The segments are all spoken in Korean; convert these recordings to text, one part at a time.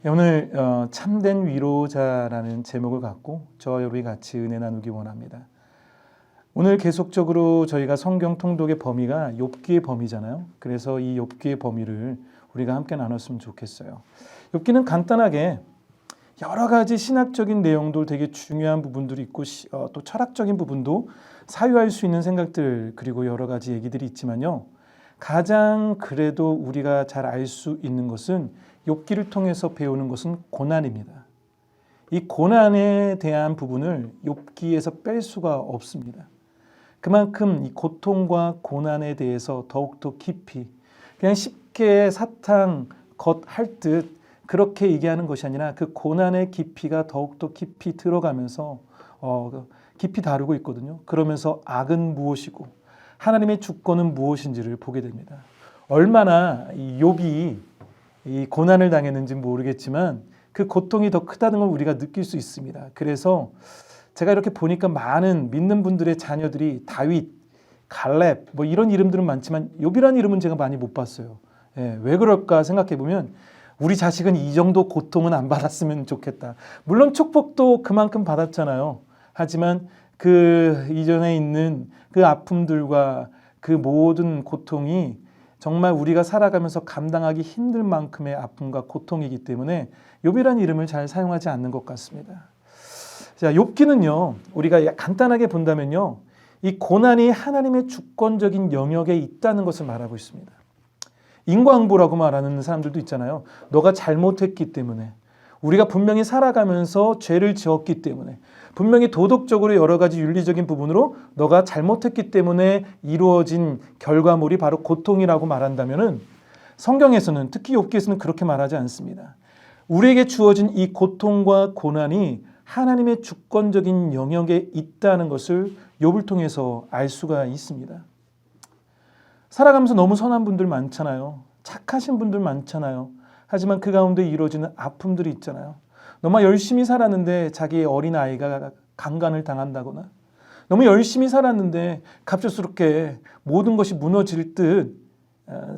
오늘 참된 위로자라는 제목을 갖고 저와 여러분이 같이 은혜 나누기 원합니다. 오늘 계속적으로 저희가 성경 통독의 범위가 욥기의 범위잖아요. 그래서 이 욥기의 범위를 우리가 함께 나눴으면 좋겠어요. 욥기는 간단하게 여러 가지 신학적인 내용도 되게 중요한 부분들이 있고 또 철학적인 부분도 사유할 수 있는 생각들 그리고 여러 가지 얘기들이 있지만요. 가장 그래도 우리가 잘 알 수 있는 것은 욥기를 통해서 배우는 것은 고난입니다. 이 고난에 대한 부분을 욥기에서 뺄 수가 없습니다. 그만큼 이 고통과 고난에 대해서 더욱더 깊이 그냥 쉽게 사탕 겉할 듯 그렇게 얘기하는 것이 아니라 그 고난의 깊이가 더욱더 깊이 들어가면서 깊이 다루고 있거든요. 그러면서 악은 무엇이고 하나님의 주권은 무엇인지를 보게 됩니다. 얼마나 이 욥이 이 고난을 당했는지는 모르겠지만 그 고통이 더 크다는 걸 우리가 느낄 수 있습니다. 그래서 제가 이렇게 보니까 많은 믿는 분들의 자녀들이 다윗, 갈렙 뭐 이런 이름들은 많지만 욥이라는 이름은 제가 많이 못 봤어요. 왜 그럴까 생각해 보면 우리 자식은 이 정도 고통은 안 받았으면 좋겠다. 물론 축복도 그만큼 받았잖아요. 하지만 그 이전에 있는 그 아픔들과 그 모든 고통이 정말 우리가 살아가면서 감당하기 힘들 만큼의 아픔과 고통이기 때문에 욥이라는 이름을 잘 사용하지 않는 것 같습니다. 자, 욥기는요, 우리가 간단하게 본다면요, 이 고난이 하나님의 주권적인 영역에 있다는 것을 말하고 있습니다. 인과응보라고 말하는 사람들도 있잖아요. 너가 잘못했기 때문에, 우리가 분명히 살아가면서 죄를 지었기 때문에, 분명히 도덕적으로 여러 가지 윤리적인 부분으로 너가 잘못했기 때문에 이루어진 결과물이 바로 고통이라고 말한다면은 성경에서는 특히 욥기에서는 그렇게 말하지 않습니다. 우리에게 주어진 이 고통과 고난이 하나님의 주권적인 영역에 있다는 것을 욥을 통해서 알 수가 있습니다. 살아가면서 너무 선한 분들 많잖아요. 착하신 분들 많잖아요. 하지만 그 가운데 이루어지는 아픔들이 있잖아요. 너무 열심히 살았는데 자기의 어린아이가 강간을 당한다거나 너무 열심히 살았는데 갑작스럽게 모든 것이 무너질 듯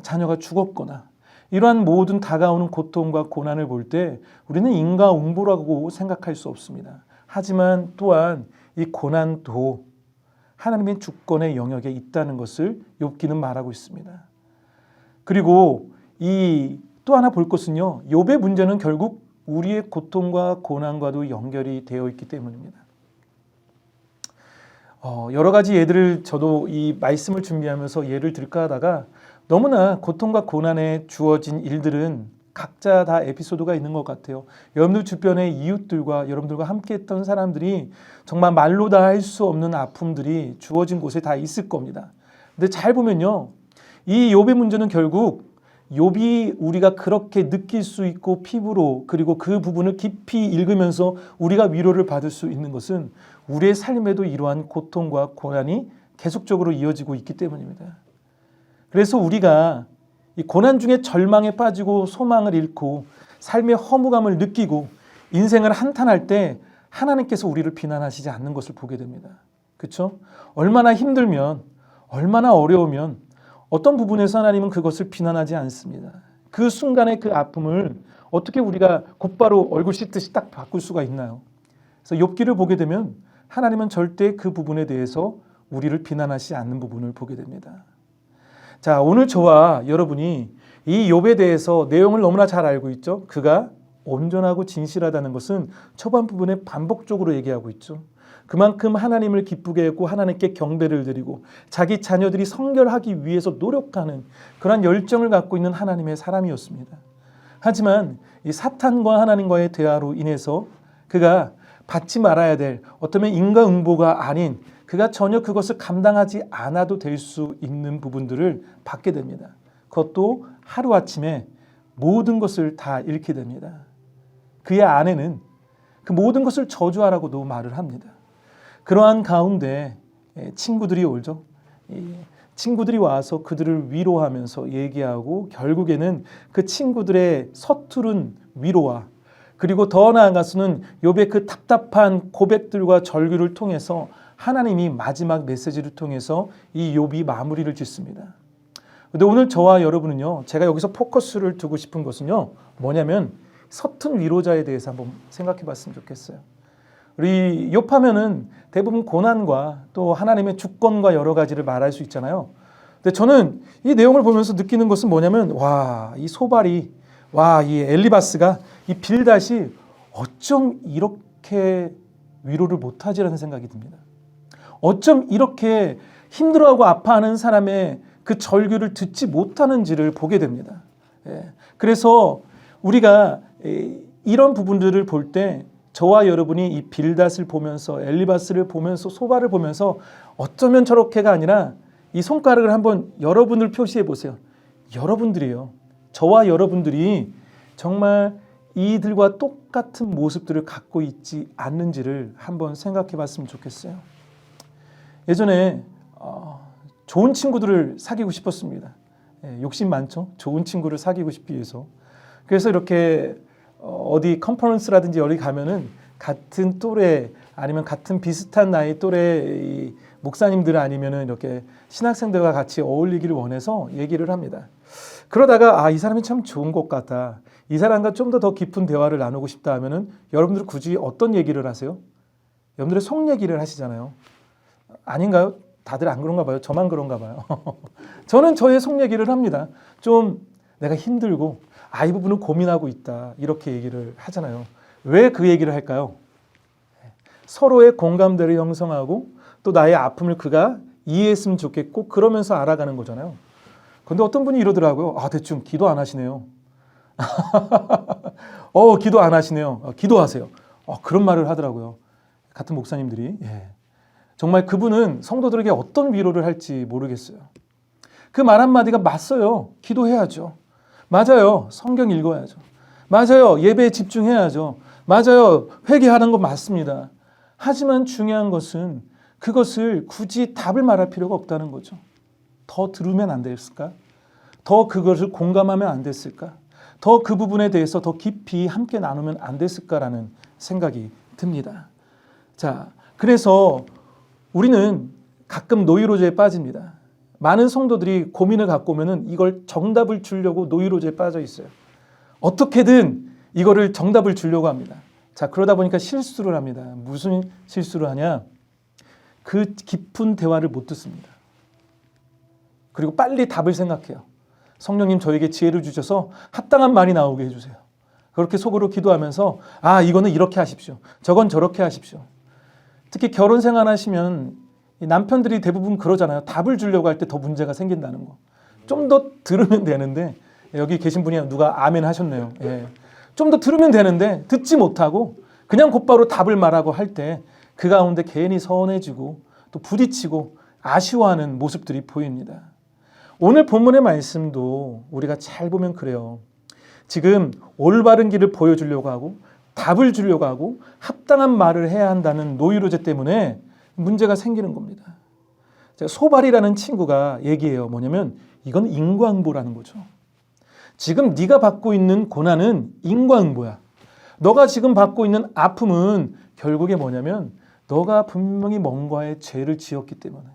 자녀가 죽었거나 이러한 모든 다가오는 고통과 고난을 볼 때 우리는 인과응보라고 생각할 수 없습니다. 하지만 또한 이 고난도 하나님의 주권의 영역에 있다는 것을 욥기는 말하고 있습니다. 그리고 이 또 하나 볼 것은요. 욥의 문제는 결국 우리의 고통과 고난과도 연결이 되어 있기 때문입니다. 여러 가지 예들을 저도 이 말씀을 준비하면서 예를 들까 하다가 너무나 고통과 고난에 주어진 일들은 각자 다 에피소드가 있는 것 같아요. 여러분들 주변의 이웃들과 여러분들과 함께 했던 사람들이 정말 말로 다 할 수 없는 아픔들이 주어진 곳에 다 있을 겁니다. 근데 잘 보면요. 이 욥의 문제는 결국 욥이 우리가 그렇게 느낄 수 있고 피부로 그리고 그 부분을 깊이 읽으면서 우리가 위로를 받을 수 있는 것은 우리의 삶에도 이러한 고통과 고난이 계속적으로 이어지고 있기 때문입니다. 그래서 우리가 이 고난 중에 절망에 빠지고 소망을 잃고 삶의 허무감을 느끼고 인생을 한탄할 때 하나님께서 우리를 비난하시지 않는 것을 보게 됩니다. 그렇죠? 얼마나 힘들면 얼마나 어려우면 어떤 부분에서 하나님은 그것을 비난하지 않습니다. 그 순간의 그 아픔을 어떻게 우리가 곧바로 얼굴 씻듯이 딱 바꿀 수가 있나요? 그래서 욥기를 보게 되면 하나님은 절대 그 부분에 대해서 우리를 비난하시지 않는 부분을 보게 됩니다. 자, 오늘 저와 여러분이 이 욥에 대해서 내용을 너무나 잘 알고 있죠. 그가 온전하고 진실하다는 것은 초반 부분에 반복적으로 얘기하고 있죠. 그만큼 하나님을 기쁘게 했고 하나님께 경배를 드리고 자기 자녀들이 성결하기 위해서 노력하는 그런 열정을 갖고 있는 하나님의 사람이었습니다. 하지만 이 사탄과 하나님과의 대화로 인해서 그가 받지 말아야 될 어쩌면 인과응보가 아닌 그가 전혀 그것을 감당하지 않아도 될 수 있는 부분들을 받게 됩니다. 그것도 하루아침에 모든 것을 다 잃게 됩니다. 그의 아내는 그 모든 것을 저주하라고도 말을 합니다. 그러한 가운데 친구들이 오죠. 친구들이 와서 그들을 위로하면서 얘기하고 결국에는 그 친구들의 서투른 위로와 그리고 더 나아가서는 욥의 그 답답한 고백들과 절규를 통해서 하나님이 마지막 메시지를 통해서 이 욥이 마무리를 짓습니다. 그런데 오늘 저와 여러분은요, 제가 여기서 포커스를 두고 싶은 것은요, 뭐냐면 서툰 위로자에 대해서 한번 생각해 봤으면 좋겠어요. 우리 욥하면은 대부분 고난과 또 하나님의 주권과 여러 가지를 말할 수 있잖아요. 근데 저는 이 내용을 보면서 느끼는 것은 뭐냐면, 와, 이 소발이, 와, 이 엘리바스가, 이 빌닷이 어쩜 이렇게 위로를 못하지라는 생각이 듭니다. 어쩜 이렇게 힘들어하고 아파하는 사람의 그 절규를 듣지 못하는지를 보게 됩니다. 그래서 우리가 이런 부분들을 볼 때 저와 여러분이 이 빌닷을 보면서 엘리바스를 보면서 소발을 보면서 어쩌면 저렇게가 아니라 이 손가락을 한번 여러분을 표시해 보세요. 여러분들이요. 저와 여러분들이 정말 이들과 똑같은 모습들을 갖고 있지 않는지를 한번 생각해 봤으면 좋겠어요. 예전에 좋은 친구들을 사귀고 싶었습니다. 욕심 많죠? 좋은 친구를 사귀고 싶기 위해서. 그래서 이렇게 어디 컨퍼런스라든지 어디 가면은 같은 또래 아니면 같은 비슷한 나이 또래 목사님들 아니면은 이렇게 신학생들과 같이 어울리기를 원해서 얘기를 합니다. 그러다가 이 사람이 참 좋은 것 같다. 이 사람과 좀 더 깊은 대화를 나누고 싶다 하면은 여러분들 굳이 어떤 얘기를 하세요? 여러분들의 속 얘기를 하시잖아요. 아닌가요? 다들 안 그런가 봐요. 저만 그런가 봐요. 저는 저의 속 얘기를 합니다. 좀 내가 힘들고 이 부분은 고민하고 있다. 이렇게 얘기를 하잖아요. 왜 그 얘기를 할까요? 서로의 공감대를 형성하고 또 나의 아픔을 그가 이해했으면 좋겠고 그러면서 알아가는 거잖아요. 그런데 어떤 분이 이러더라고요. 대충 기도 안 하시네요. 기도 안 하시네요. 기도하세요. 그런 말을 하더라고요. 같은 목사님들이. 정말 그분은 성도들에게 어떤 위로를 할지 모르겠어요. 그 말 한마디가 맞어요. 기도해야죠. 맞아요. 성경 읽어야죠. 맞아요. 예배에 집중해야죠. 맞아요. 회개하는 거 맞습니다. 하지만 중요한 것은 그것을 굳이 답을 말할 필요가 없다는 거죠. 더 들으면 안 됐을까? 더 그것을 공감하면 안 됐을까? 더 그 부분에 대해서 더 깊이 함께 나누면 안 됐을까라는 생각이 듭니다. 자, 그래서 우리는 가끔 노이로제에 빠집니다. 많은 성도들이 고민을 갖고 오면은 이걸 정답을 주려고 노이로제에 빠져 있어요. 어떻게든 이거를 정답을 주려고 합니다. 자, 그러다 보니까 실수를 합니다. 무슨 실수를 하냐? 그 깊은 대화를 못 듣습니다. 그리고 빨리 답을 생각해요. 성령님 저에게 지혜를 주셔서 합당한 말이 나오게 해주세요. 그렇게 속으로 기도하면서 이거는 이렇게 하십시오. 저건 저렇게 하십시오. 특히 결혼 생활 하시면 남편들이 대부분 그러잖아요. 답을 주려고 할 때 더 문제가 생긴다는 거. 좀 더 들으면 되는데 여기 계신 분이 누가 아멘 하셨네요. 좀 더 들으면 되는데 듣지 못하고 그냥 곧바로 답을 말하고 할 때 그 가운데 괜히 서운해지고 또 부딪히고 아쉬워하는 모습들이 보입니다. 오늘 본문의 말씀도 우리가 잘 보면 그래요. 지금 올바른 길을 보여주려고 하고 답을 주려고 하고 합당한 말을 해야 한다는 노이로제 때문에 문제가 생기는 겁니다. 소발이라는 친구가 얘기해요. 뭐냐면 이건 인과응보라는 거죠. 지금 네가 받고 있는 고난은 인과응보야. 너가 지금 받고 있는 아픔은 결국에 뭐냐면 너가 분명히 뭔가의 죄를 지었기 때문에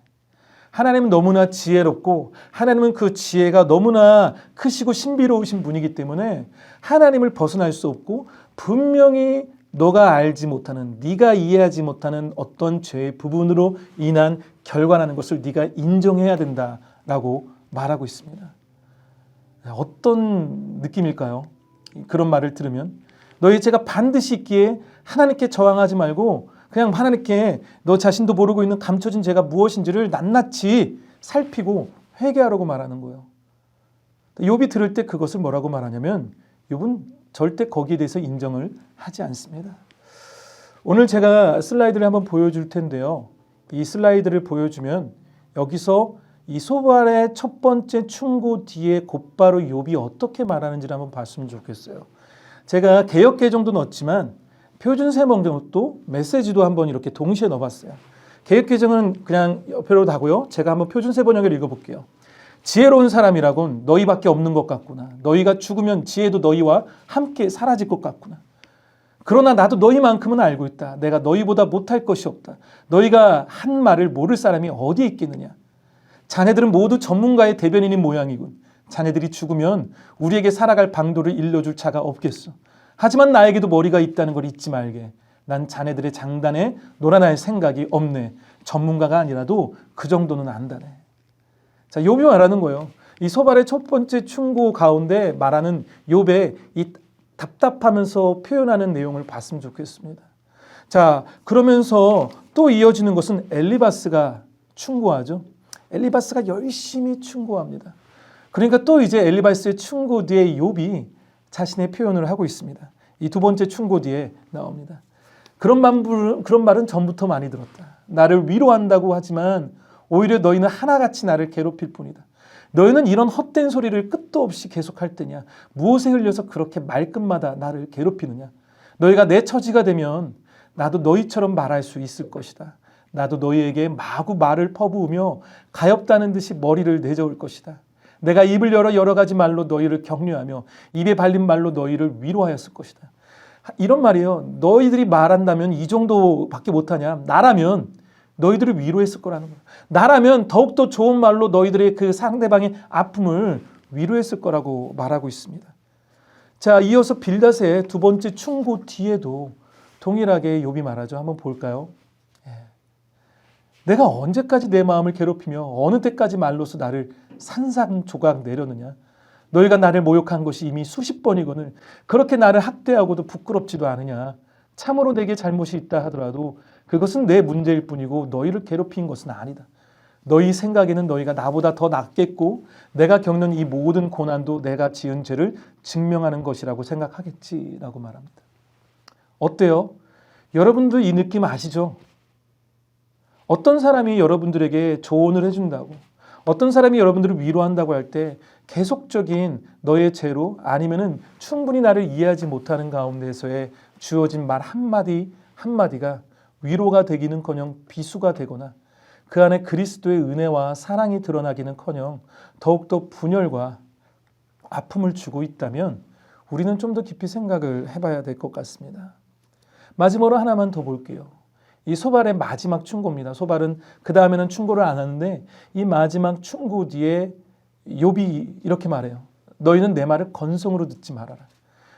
하나님은 너무나 지혜롭고 하나님은 그 지혜가 너무나 크시고 신비로우신 분이기 때문에 하나님을 벗어날 수 없고 분명히 너가 알지 못하는 네가 이해하지 못하는 어떤 죄의 부분으로 인한 결과라는 것을 네가 인정해야 된다라고 말하고 있습니다. 어떤 느낌일까요? 그런 말을 들으면 너희 죄가 반드시 있기에 하나님께 저항하지 말고 그냥 하나님께 너 자신도 모르고 있는 감춰진 죄가 무엇인지를 낱낱이 살피고 회개하라고 말하는 거예요. 욥이 들을 때 그것을 뭐라고 말하냐면 욥은 절대 거기에 대해서 인정을 하지 않습니다. 오늘 제가 슬라이드를 한번 보여줄 텐데요. 이 슬라이드를 보여주면 여기서 이 소발의 첫 번째 충고 뒤에 곧바로 욥이 어떻게 말하는지를 한번 봤으면 좋겠어요. 제가 개역개정도 넣었지만 표준세번역도 메시지도 한번 이렇게 동시에 넣어봤어요. 개역개정은 그냥 옆으로 다고요. 제가 한번 표준세번역을 읽어볼게요. 지혜로운 사람이라곤 너희밖에 없는 것 같구나. 너희가 죽으면 지혜도 너희와 함께 사라질 것 같구나. 그러나 나도 너희만큼은 알고 있다. 내가 너희보다 못할 것이 없다. 너희가 한 말을 모를 사람이 어디에 있겠느냐. 자네들은 모두 전문가의 대변인인 모양이군. 자네들이 죽으면 우리에게 살아갈 방도를 일러줄 자가 없겠어. 하지만 나에게도 머리가 있다는 걸 잊지 말게. 난 자네들의 장단에 놀아날 생각이 없네. 전문가가 아니라도 그 정도는 안다네. 자, 욥이 말하는 거예요. 이 소발의 첫 번째 충고 가운데 말하는 욥의 이 답답하면서 표현하는 내용을 봤으면 좋겠습니다. 자, 그러면서 또 이어지는 것은 엘리바스가 충고하죠. 엘리바스가 열심히 충고합니다. 그러니까 또 이제 엘리바스의 충고 뒤에 욥이 자신의 표현을 하고 있습니다. 이 두 번째 충고 뒤에 나옵니다. 그런 말은 전부터 많이 들었다. 나를 위로한다고 하지만 오히려 너희는 하나같이 나를 괴롭힐 뿐이다. 너희는 이런 헛된 소리를 끝도 없이 계속할 때냐? 무엇에 흘려서 그렇게 말끝마다 나를 괴롭히느냐? 너희가 내 처지가 되면 나도 너희처럼 말할 수 있을 것이다. 나도 너희에게 마구 말을 퍼부으며 가엾다는 듯이 머리를 내저을 것이다. 내가 입을 열어 여러 가지 말로 너희를 격려하며 입에 발린 말로 너희를 위로하였을 것이다. 이런 말이에요. 너희들이 말한다면 이 정도밖에 못하냐? 나라면 너희들을 위로했을 거라는 거예요. 나라면 더욱더 좋은 말로 너희들의 그 상대방의 아픔을 위로했을 거라고 말하고 있습니다. 자, 이어서 빌닷의 두 번째 충고 뒤에도 동일하게 욥이 말하죠. 한번 볼까요? 내가 언제까지 내 마음을 괴롭히며 어느 때까지 말로서 나를 산산조각 내려느냐? 너희가 나를 모욕한 것이 이미 수십 번이거늘 그렇게 나를 학대하고도 부끄럽지도 않으냐? 참으로 내게 잘못이 있다 하더라도 그것은 내 문제일 뿐이고 너희를 괴롭힌 것은 아니다. 너희 생각에는 너희가 나보다 더 낫겠고 내가 겪는 이 모든 고난도 내가 지은 죄를 증명하는 것이라고 생각하겠지라고 말합니다. 어때요? 여러분도 이 느낌 아시죠? 어떤 사람이 여러분들에게 조언을 해준다고, 어떤 사람이 여러분들을 위로한다고 할 때 계속적인 너의 죄로 아니면은 충분히 나를 이해하지 못하는 가운데서의 주어진 말 한마디 한마디가 위로가 되기는커녕 비수가 되거나 그 안에 그리스도의 은혜와 사랑이 드러나기는커녕 더욱더 분열과 아픔을 주고 있다면 우리는 좀 더 깊이 생각을 해봐야 될 것 같습니다. 마지막으로 하나만 더 볼게요. 이 소발의 마지막 충고입니다. 소발은 그 다음에는 충고를 안 하는데 이 마지막 충고 뒤에 욥이 이렇게 말해요. 너희는 내 말을 건성으로 듣지 말아라.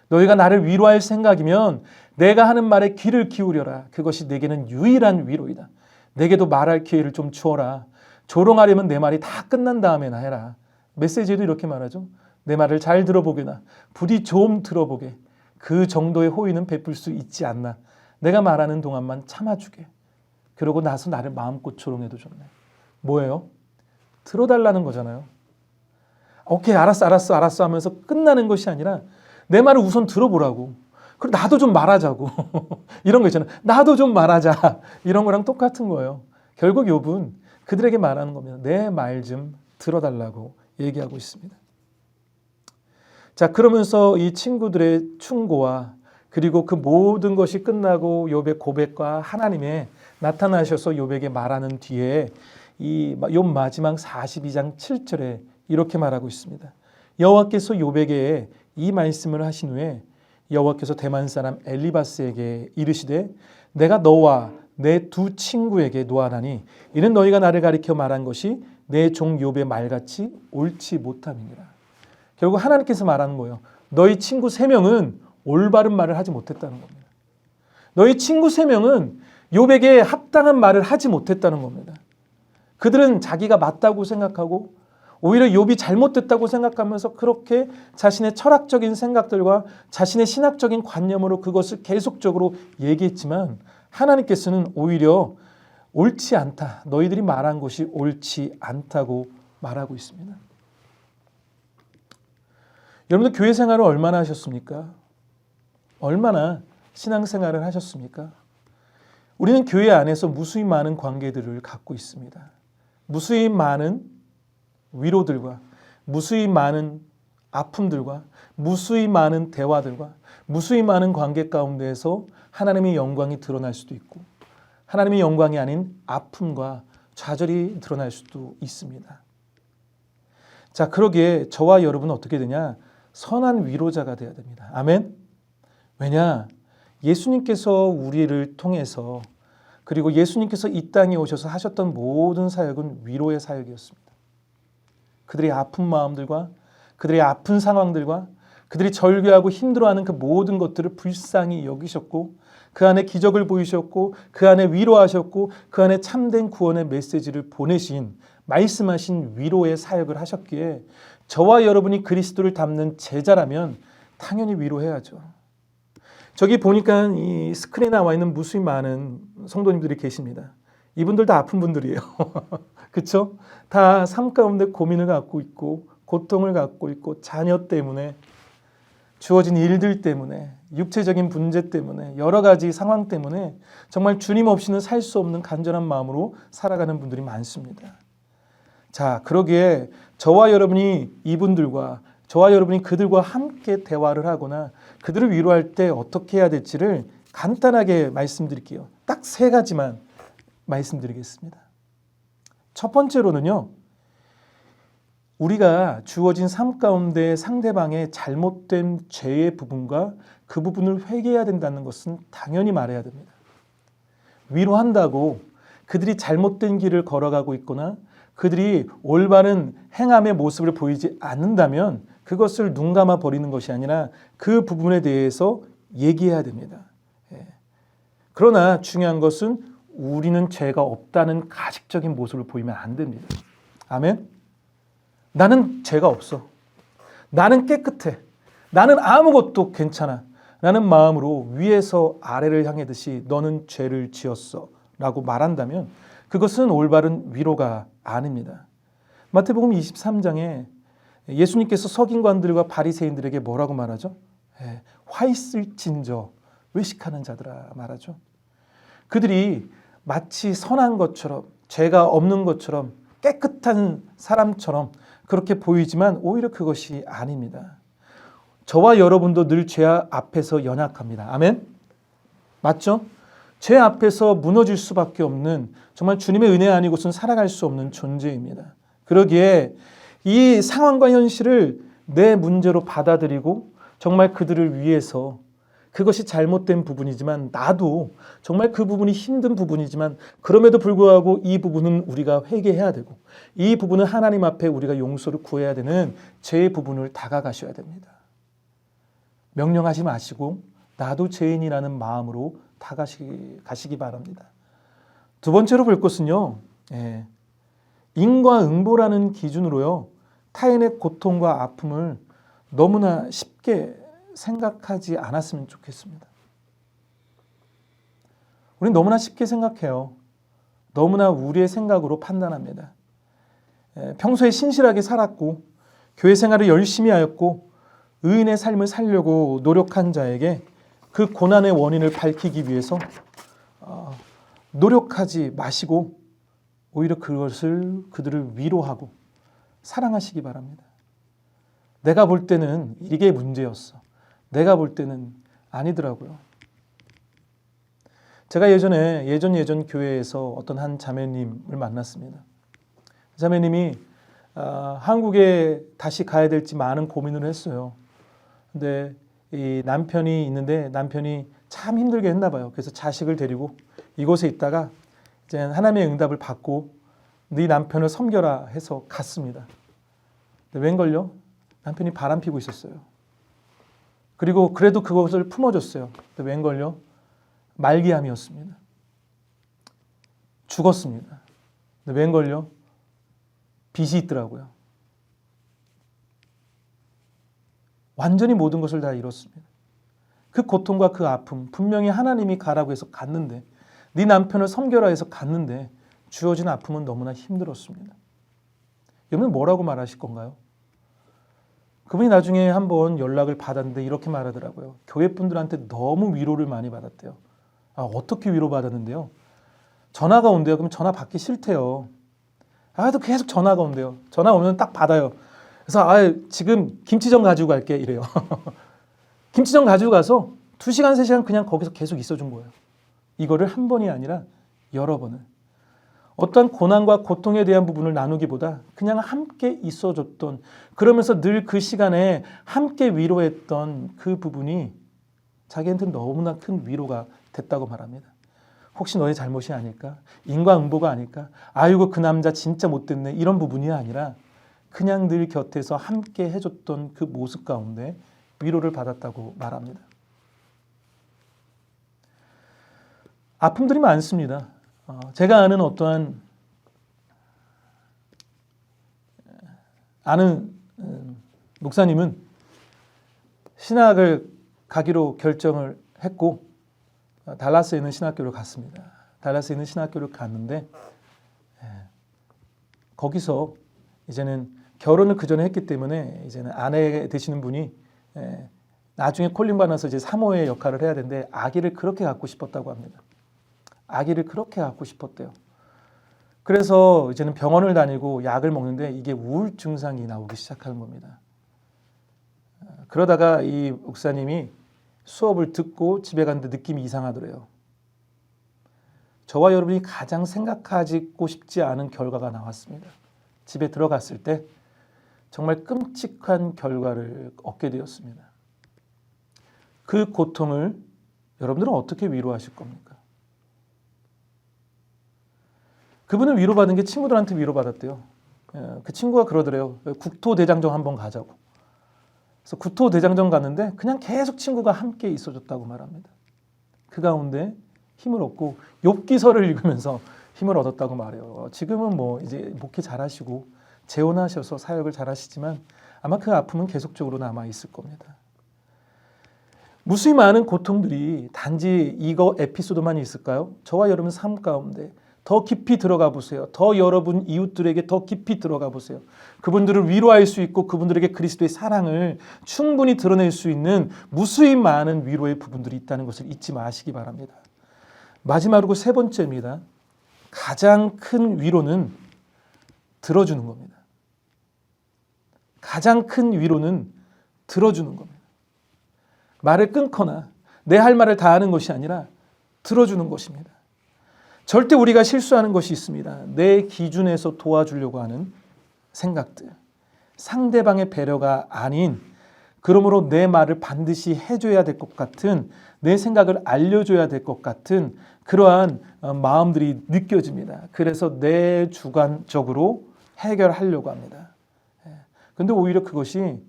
너희가 나를 위로할 생각이면 내가 하는 말에 귀를 기울여라. 그것이 내게는 유일한 위로이다. 내게도 말할 기회를 좀 주어라. 조롱하려면 내 말이 다 끝난 다음에나 해라. 메시지에도 이렇게 말하죠. 내 말을 잘 들어보게나 부디 좀 들어보게. 그 정도의 호의는 베풀 수 있지 않나. 내가 말하는 동안만 참아주게. 그러고 나서 나를 마음껏 조롱해도 좋네. 뭐예요? 들어달라는 거잖아요. 오케이, 알았어 하면서 끝나는 것이 아니라 내 말을 우선 들어보라고. 그리고 나도 좀 말하자고. 이런 거 있잖아요. 나도 좀 말하자. 이런 거랑 똑같은 거예요. 결국 욥은 그들에게 말하는 겁니다. 내 말 좀 들어달라고 얘기하고 있습니다. 자, 그러면서 이 친구들의 충고와 그리고 그 모든 것이 끝나고 욥의 고백과 하나님의 나타나셔서 욥에게 말하는 뒤에 이 욥 마지막 42장 7절에 이렇게 말하고 있습니다. 여호와께서 욥에게 이 말씀을 하신 후에 여호와께서 대만 사람 엘리바스에게 이르시되 내가 너와 내 두 친구에게 노하나니 이는 너희가 나를 가리켜 말한 것이 내 종 욥의 말같이 옳지 못함이니라. 결국 하나님께서 말하는 거예요. 너희 친구 3명은 올바른 말을 하지 못했다는 겁니다. 너희 친구 3명은 욥에게 합당한 말을 하지 못했다는 겁니다. 그들은 자기가 맞다고 생각하고 오히려 욥이 잘못됐다고 생각하면서 그렇게 자신의 철학적인 생각들과 자신의 신학적인 관념으로 그것을 계속적으로 얘기했지만 하나님께서는 오히려 옳지 않다. 너희들이 말한 것이 옳지 않다고 말하고 있습니다. 여러분들 교회 생활을 얼마나 하셨습니까? 얼마나 신앙생활을 하셨습니까? 우리는 교회 안에서 무수히 많은 관계들을 갖고 있습니다. 무수히 많은 위로들과 무수히 많은 아픔들과 무수히 많은 대화들과 무수히 많은 관계 가운데에서 하나님의 영광이 드러날 수도 있고 하나님의 영광이 아닌 아픔과 좌절이 드러날 수도 있습니다. 자, 그러기에 저와 여러분은 어떻게 되냐? 선한 위로자가 되어야 됩니다. 아멘. 왜냐? 예수님께서 우리를 통해서 그리고 예수님께서 이 땅에 오셔서 하셨던 모든 사역은 위로의 사역이었습니다. 그들의 아픈 마음들과 그들의 아픈 상황들과 그들이 절규하고 힘들어하는 그 모든 것들을 불쌍히 여기셨고 그 안에 기적을 보이셨고 그 안에 위로하셨고 그 안에 참된 구원의 메시지를 보내신 말씀하신 위로의 사역을 하셨기에 저와 여러분이 그리스도를 닮는 제자라면 당연히 위로해야죠. 저기 보니까 이 스크린에 나와 있는 무수히 많은 성도님들이 계십니다. 이분들 다 아픈 분들이에요. 그렇죠? 다 삶 가운데 고민을 갖고 있고 고통을 갖고 있고 자녀 때문에 주어진 일들 때문에 육체적인 문제 때문에 여러 가지 상황 때문에 정말 주님 없이는 살 수 없는 간절한 마음으로 살아가는 분들이 많습니다. 자, 그러기에 저와 여러분이 이분들과 저와 여러분이 그들과 함께 대화를 하거나 그들을 위로할 때 어떻게 해야 될지를 간단하게 말씀드릴게요. 딱 3가지만 말씀드리겠습니다. 첫 번째로는요. 우리가 주어진 삶 가운데 상대방의 잘못된 죄의 부분과 그 부분을 회개해야 된다는 것은 당연히 말해야 됩니다. 위로한다고 그들이 잘못된 길을 걸어가고 있거나 그들이 올바른 행함의 모습을 보이지 않는다면 그것을 눈 감아 버리는 것이 아니라 그 부분에 대해서 얘기해야 됩니다. 그러나 중요한 것은 우리는 죄가 없다는 가식적인 모습을 보이면 안 됩니다. 아멘? 나는 죄가 없어. 나는 깨끗해. 나는 아무것도 괜찮아. 라는 마음으로 위에서 아래를 향하듯이 너는 죄를 지었어 라고 말한다면 그것은 올바른 위로가 아닙니다. 마태복음 23장에 예수님께서 서기관들과 바리새인들에게 뭐라고 말하죠? 화 있을진저 외식하는 자들아 말하죠. 그들이 마치 선한 것처럼 죄가 없는 것처럼 깨끗한 사람처럼 그렇게 보이지만 오히려 그것이 아닙니다. 저와 여러분도 늘 죄 앞에서 연약합니다. 아멘? 맞죠? 죄 앞에서 무너질 수밖에 없는 정말 주님의 은혜 아니고선 살아갈 수 없는 존재입니다. 그러기에 이 상황과 현실을 내 문제로 받아들이고 정말 그들을 위해서 그것이 잘못된 부분이지만 나도 정말 그 부분이 힘든 부분이지만 그럼에도 불구하고 이 부분은 우리가 회개해야 되고 이 부분은 하나님 앞에 우리가 용서를 구해야 되는 죄의 부분을 다가가셔야 됩니다. 명령하지 마시고 나도 죄인이라는 마음으로 다가가시기 바랍니다. 두 번째로 볼 것은요. 인과응보라는 기준으로요. 타인의 고통과 아픔을 너무나 쉽게 생각하지 않았으면 좋겠습니다. 우리는 너무나 쉽게 생각해요. 너무나 우리의 생각으로 판단합니다. 평소에 신실하게 살았고 교회 생활을 열심히 하였고 의인의 삶을 살려고 노력한 자에게 그 고난의 원인을 밝히기 위해서 노력하지 마시고 오히려 그들을 위로하고 사랑하시기 바랍니다. 내가 볼 때는 이게 문제였어. 내가 볼 때는 아니더라고요. 제가 예전 교회에서 어떤 한 자매님을 만났습니다. 자매님이 한국에 다시 가야 될지 많은 고민을 했어요. 근데 이 남편이 있는데 남편이 참 힘들게 했나 봐요. 그래서 자식을 데리고 이곳에 있다가 이제 하나님의 응답을 받고 네 남편을 섬겨라 해서 갔습니다. 근데 웬걸요? 남편이 바람 피고 있었어요. 그리고 그래도 그것을 품어줬어요. 근데 웬걸요? 말기암이었습니다. 죽었습니다. 근데 웬걸요? 빚이 있더라고요. 완전히 모든 것을 다 잃었습니다. 그 고통과 그 아픔, 분명히 하나님이 가라고 해서 갔는데 네 남편을 섬겨라 해서 갔는데 주어진 아픔은 너무나 힘들었습니다. 여러분 뭐라고 말하실 건가요? 그분이 나중에 한번 연락을 받았는데 이렇게 말하더라고요. 교회 분들한테 너무 위로를 많이 받았대요. 어떻게 위로받았는데요? 전화가 온대요. 그럼 전화 받기 싫대요. 또 계속 전화가 온대요. 전화 오면 딱 받아요. 그래서 지금 김치전 가지고 갈게 이래요. 김치전 가지고 가서 2시간, 3시간 그냥 거기서 계속 있어준 거예요. 이거를 한 번이 아니라 여러 번을. 어떠한 고난과 고통에 대한 부분을 나누기보다 그냥 함께 있어줬던 그러면서 늘 그 시간에 함께 위로했던 그 부분이 자기한테는 너무나 큰 위로가 됐다고 말합니다. 혹시 너의 잘못이 아닐까? 인과응보가 아닐까? 아이고 그 남자 진짜 못됐네 이런 부분이 아니라 그냥 늘 곁에서 함께 해줬던 그 모습 가운데 위로를 받았다고 말합니다. 아픔들이 많습니다. 제가 아는 어떠한 목사님은 신학을 가기로 결정을 했고 달라스에 있는 신학교를 갔습니다. 달라스에 있는 신학교를 갔는데 거기서 이제는 결혼을 그 전에 했기 때문에 이제는 아내 되시는 분이 나중에 콜링 받아서 이제 사모의 역할을 해야 되는데 아기를 그렇게 갖고 싶었다고 합니다. 아기를 그렇게 갖고 싶었대요. 그래서 이제는 병원을 다니고 약을 먹는데 이게 우울 증상이 나오기 시작하는 겁니다. 그러다가 이 목사님이 수업을 듣고 집에 갔는데 느낌이 이상하더래요. 저와 여러분이 가장 생각하고 싶지 않은 결과가 나왔습니다. 집에 들어갔을 때 정말 끔찍한 결과를 얻게 되었습니다. 그 고통을 여러분들은 어떻게 위로하실 겁니까? 그분은 위로받은 게 친구들한테 위로받았대요. 그 친구가 그러더래요. 국토대장정 한번 가자고. 그래서 국토대장정 갔는데 그냥 계속 친구가 함께 있어줬다고 말합니다. 그 가운데 힘을 얻고 욥기서를 읽으면서 힘을 얻었다고 말해요. 지금은 뭐 이제 목회 잘하시고 재혼하셔서 사역을 잘하시지만 아마 그 아픔은 계속적으로 남아 있을 겁니다. 무수히 많은 고통들이 단지 이거 에피소드만 있을까요? 저와 여러분 삶 가운데 더 깊이 들어가 보세요. 더 여러분 이웃들에게 더 깊이 들어가 보세요. 그분들을 위로할 수 있고 그분들에게 그리스도의 사랑을 충분히 드러낼 수 있는 무수히 많은 위로의 부분들이 있다는 것을 잊지 마시기 바랍니다. 마지막으로 세 번째입니다. 가장 큰 위로는 들어주는 겁니다. 가장 큰 위로는 들어주는 겁니다. 말을 끊거나 내 할 말을 다 하는 것이 아니라 들어주는 것입니다. 절대 우리가 실수하는 것이 있습니다. 내 기준에서 도와주려고 하는 생각들. 상대방의 배려가 아닌 그러므로 내 말을 반드시 해줘야 될 것 같은 내 생각을 알려줘야 될 것 같은 그러한 마음들이 느껴집니다. 그래서 내 주관적으로 해결하려고 합니다. 그런데 오히려 그것이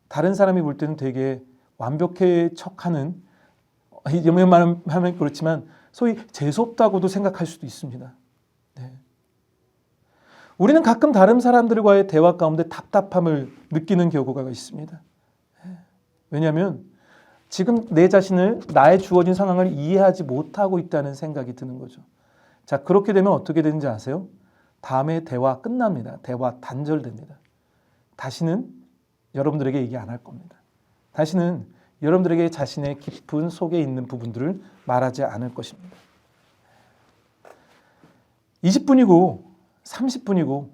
다른 사람이 볼 때는 되게 완벽해 척하는 이런 하면 그렇지만 소위 재수없다고도 생각할 수도 있습니다. 네. 우리는 가끔 다른 사람들과의 대화 가운데 답답함을 느끼는 경우가 있습니다. 왜냐하면 지금 내 자신을 나의 주어진 상황을 이해하지 못하고 있다는 생각이 드는 거죠. 자, 그렇게 되면 어떻게 되는지 아세요? 다음에 대화 끝납니다. 대화 단절됩니다. 다시는 여러분들에게 얘기 안 할 겁니다. 다시는 여러분들에게 자신의 깊은 속에 있는 부분들을 말하지 않을 것입니다. 20분이고 30분이고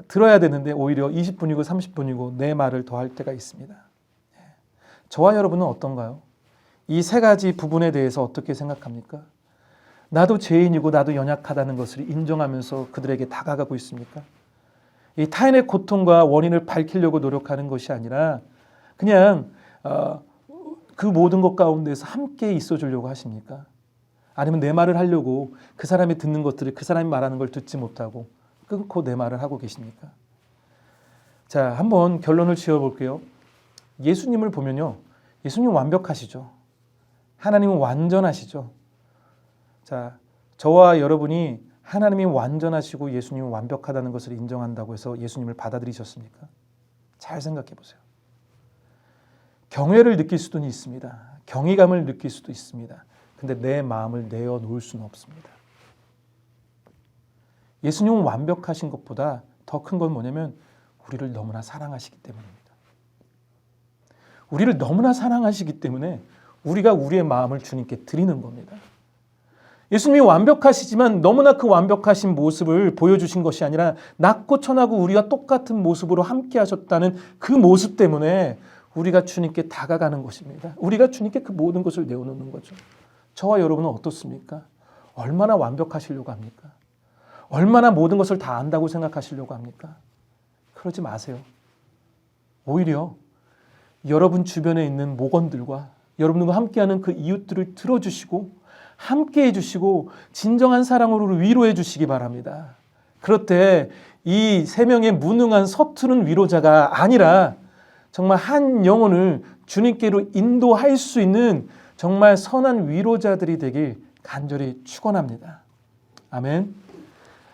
들어야 되는데 오히려 20분이고 30분이고 내 말을 더 할 때가 있습니다. 저와 여러분은 어떤가요? 이 세 가지 부분에 대해서 어떻게 생각합니까? 나도 죄인이고 나도 연약하다는 것을 인정하면서 그들에게 다가가고 있습니까? 이 타인의 고통과 원인을 밝히려고 노력하는 것이 아니라 그냥 그 모든 것 가운데서 함께 있어주려고 하십니까? 아니면 내 말을 하려고 그 사람이 듣는 것들을 그 사람이 말하는 걸 듣지 못하고 끊고 내 말을 하고 계십니까? 자, 한번 결론을 지어볼게요. 예수님을 보면요. 예수님 완벽하시죠. 하나님은 완전하시죠. 자, 저와 여러분이 하나님이 완전하시고 예수님이 완벽하다는 것을 인정한다고 해서 예수님을 받아들이셨습니까? 잘 생각해 보세요. 경외를 느낄 수도 있습니다. 경외감을 느낄 수도 있습니다. 근데 내 마음을 내어놓을 수는 없습니다. 예수님은 완벽하신 것보다 더 큰 건 뭐냐면 우리를 너무나 사랑하시기 때문입니다. 우리를 너무나 사랑하시기 때문에 우리가 우리의 마음을 주님께 드리는 겁니다. 예수님이 완벽하시지만 너무나 그 완벽하신 모습을 보여주신 것이 아니라 낮고 천하고 우리와 똑같은 모습으로 함께 하셨다는 그 모습 때문에 우리가 주님께 다가가는 것입니다. 우리가 주님께 그 모든 것을 내어놓는 거죠. 저와 여러분은 어떻습니까? 얼마나 완벽하시려고 합니까? 얼마나 모든 것을 다 안다고 생각하시려고 합니까? 그러지 마세요. 오히려 여러분 주변에 있는 목원들과 여러분과 함께하는 그 이웃들을 들어주시고 함께 해주시고 진정한 사랑으로 위로해 주시기 바랍니다. 그럴 때 이 세 명의 무능한 서투른 위로자가 아니라 정말 한 영혼을 주님께로 인도할 수 있는 정말 선한 위로자들이 되길 간절히 축원합니다. 아멘.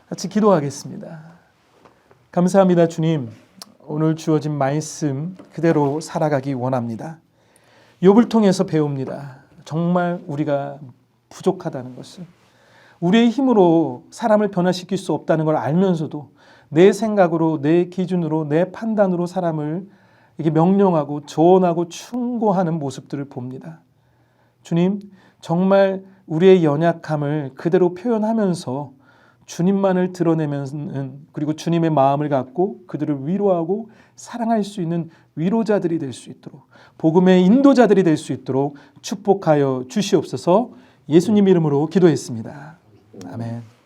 같이 기도하겠습니다. 감사합니다, 주님. 오늘 주어진 말씀 그대로 살아가기 원합니다. 욥을 통해서 배웁니다. 정말 우리가 부족하다는 것을, 우리의 힘으로 사람을 변화시킬 수 없다는 걸 알면서도 내 생각으로, 내 기준으로, 내 판단으로 사람을 이게 명령하고 조언하고 충고하는 모습들을 봅니다. 주님, 정말 우리의 연약함을 그대로 표현하면서 주님만을 드러내면, 그리고 주님의 마음을 갖고 그들을 위로하고 사랑할 수 있는 위로자들이 될 수 있도록, 복음의 인도자들이 될 수 있도록 축복하여 주시옵소서. 예수님 이름으로 기도했습니다. 아멘.